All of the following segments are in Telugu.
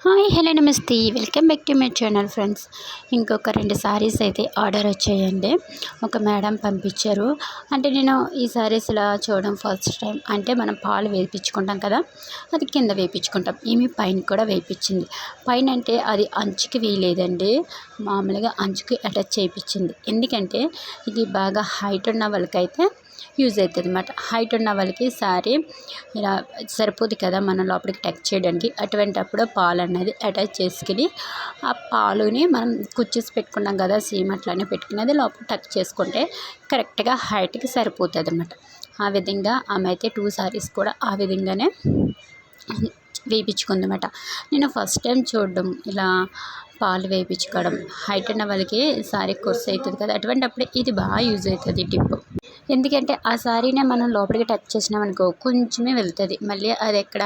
హాయ్ హలో నమస్తే welcome back to my channel friends. ఇంకొక 2 సారీస్ అయితే ఆర్డర్ వచ్చాయండి. ఒక మేడం పంపించారు. అంటే నేను ఈ సారీస్ ఇలా చూడడం ఫస్ట్ టైం. అంటే మనం పాలు వేయించుకుంటాం కదా, అది కింద వేయించుకుంటాం. ఈమె పైన కూడా వేయించింది. పైన అంటే అది అంచుకి వేయలేదండి, మామూలుగా అంచుకి అటాచ్ చేయించింది. ఎందుకంటే ఇది బాగా హైట్ ఉన్న వాళ్ళకైతే యూజ్ అవుతుంది అన్నమాట. హైట్ ఉన్న వాళ్ళకి సారీ ఇలా సరిపోదు కదా మనం లోపలికి టక్ చేయడానికి. అటువంటప్పుడు పాలు అనేది అటాచ్ చేసుకుని ఆ పాలుని మనం కుచ్చేసి పెట్టుకున్నాం కదా, సేమ్ అట్లానే పెట్టుకునేది లోపల టక్ చేసుకుంటే కరెక్ట్గా హైట్కి సరిపోతుంది అన్నమాట. ఆ విధంగా ఆమె అయితే 2 సారీస్ కూడా ఆ విధంగానే వేయించుకుందన్నమాట. నేను ఫస్ట్ టైం చూడడం ఇలా పాలు వేయించుకోవడం. హైట్ ఉన్న వాళ్ళకి సారీ కొర్స్ అవుతుంది కదా, అటువంటిప్పుడు ఇది బాగా యూజ్ అవుతుంది టిప్. ఎందుకంటే ఆ సారీనే మనం లోపలికి టచ్ చేసినామనుకో కొంచెమే వెళ్తుంది, మళ్ళీ అది ఎక్కడ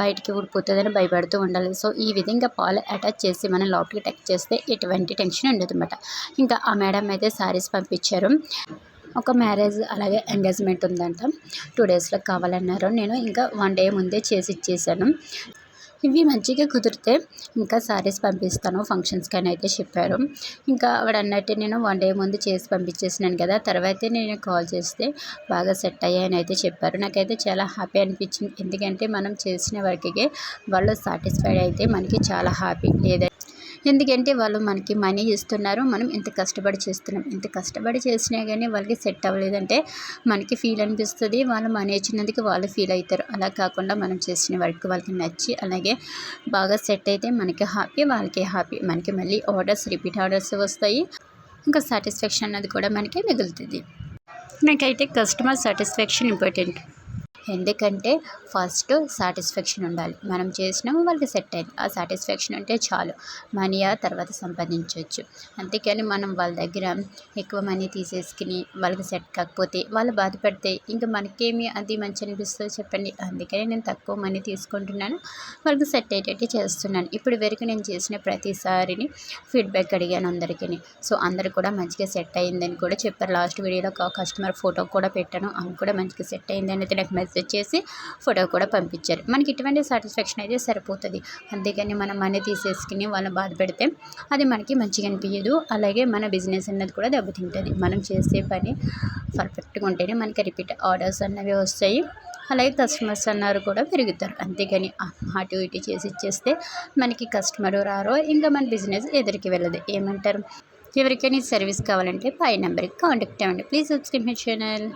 బయటికి ఊడిపోతుందని భయపడుతూ ఉండాలి. సో ఈ విధంగా పాలు అటాచ్ చేసి మనం లోపలికి టచ్ చేస్తే ఎటువంటి టెన్షన్ ఉండదు అన్నమాట. ఇంకా ఆ మేడం అయితే సారీస్ పంపించారు. ఒక మ్యారేజ్ అలాగే ఎంగేజ్మెంట్ ఉందంట, 2 డేస్లో కావాలన్నారు. నేను ఇంకా 1 డే ముందే చేసి ఇచ్చేసాను. ఇవి మంచిగా కుదిరితే ఇంకా సారీస్ పంపిస్తాను ఫంక్షన్స్కి అని అయితే చెప్పారు. ఇంకా ఆవిడ అన్నట్టు నేను 1 డే ముందు చేసి పంపించేసినాను కదా, తర్వాతే నేను కాల్ చేస్తే బాగా సెట్ అయ్యాయని అయితే చెప్పారు. నాకైతే చాలా హ్యాపీ అనిపించింది. ఎందుకంటే మనం చేసిన వర్క్కి వాళ్ళు సాటిస్ఫైడ్ అయితే మనకి చాలా హ్యాపీ. ఎందుకంటే వాళ్ళు మనకి మనీ ఇస్తున్నారు, మనం ఇంత కష్టపడి చేస్తున్నాం. ఇంత కష్టపడి చేసినా కానీ వాళ్ళకి సెట్ అవ్వలేదంటే మనకి ఫీల్ అనిపిస్తుంది. వాళ్ళు మనీ ఇచ్చినందుకు వాళ్ళు ఫీల్ అవుతారు. అలా కాకుండా మనం చేసిన వర్క్ వాళ్ళకి నచ్చి అలాగే బాగా సెట్ అయితే మనకి హ్యాపీ, వాళ్ళకి హ్యాపీ. మనకి మళ్ళీ రిపీట్ ఆర్డర్స్ వస్తాయి. ఇంకా సాటిస్ఫాక్షన్ అన్నది కూడా మనకి మిగులుతుంది. నాకైతే కస్టమర్ సాటిస్ఫాక్షన్ ఇంపార్టెంట్. ఎందుకంటే ఫస్ట్ సాటిస్ఫాక్షన్ ఉండాలి. మనం చేసినాము వాళ్ళకి సెట్ అయింది, ఆ సాటిస్ఫాక్షన్ ఉంటే చాలు. మనీ ఆ తర్వాత సంపాదించవచ్చు. అంతేకాని మనం వాళ్ళ దగ్గర ఎక్కువ మనీ తీసేసుకుని వాళ్ళకి సెట్ కాకపోతే వాళ్ళు బాధపడితే ఇంకా మనకేమి అది మంచి అనిపిస్తుందో చెప్పండి. అందుకని నేను తక్కువ మనీ తీసుకుంటున్నాను, వాళ్ళకి సెట్ అయ్యేటట్టు చేస్తున్నాను. ఇప్పుడు వరకు నేను చేసిన ప్రతిసారిని ఫీడ్బ్యాక్ అడిగాను అందరికీ. సో అందరు కూడా మంచిగా సెట్ అయ్యిందని కూడా చెప్పారు. లాస్ట్ వీడియోలో ఒక కస్టమర్ ఫోటో కూడా పెట్టాను, ఆమె కూడా మంచిగా సెట్ అయ్యిందని అయితే నాకు మెసేజ్ చేసి ఫోటో కూడా పంపించారు. మనకి ఇటువంటి సాటిస్ఫాక్షన్ అయితే సరిపోతుంది. అంతేగాని మనం మనీ తీసేసుకుని వాళ్ళని బాధ పెడితే అది మనకి మంచిగా అనిపించదు. అలాగే మన బిజినెస్ అన్నది కూడా దెబ్బతింటుంది. మనం చేసే పని పర్ఫెక్ట్గా ఉంటేనే మనకి రిపీట్ ఆర్డర్స్ అన్నవి వస్తాయి. అలాగే కస్టమర్స్ అన్నారు కూడా పెరుగుతారు. అంతేగాని అటు ఇటు చేసి ఇచ్చేస్తే మనకి కస్టమర్ రారో ఇంకా మన బిజినెస్ ఎదురికి వెళ్ళదు. ఏమంటారు? ఎవరికైనా సర్వీస్ కావాలంటే పై నెంబర్కి కాంటాక్ట్ అవ్వండి. Please subscribe my channel.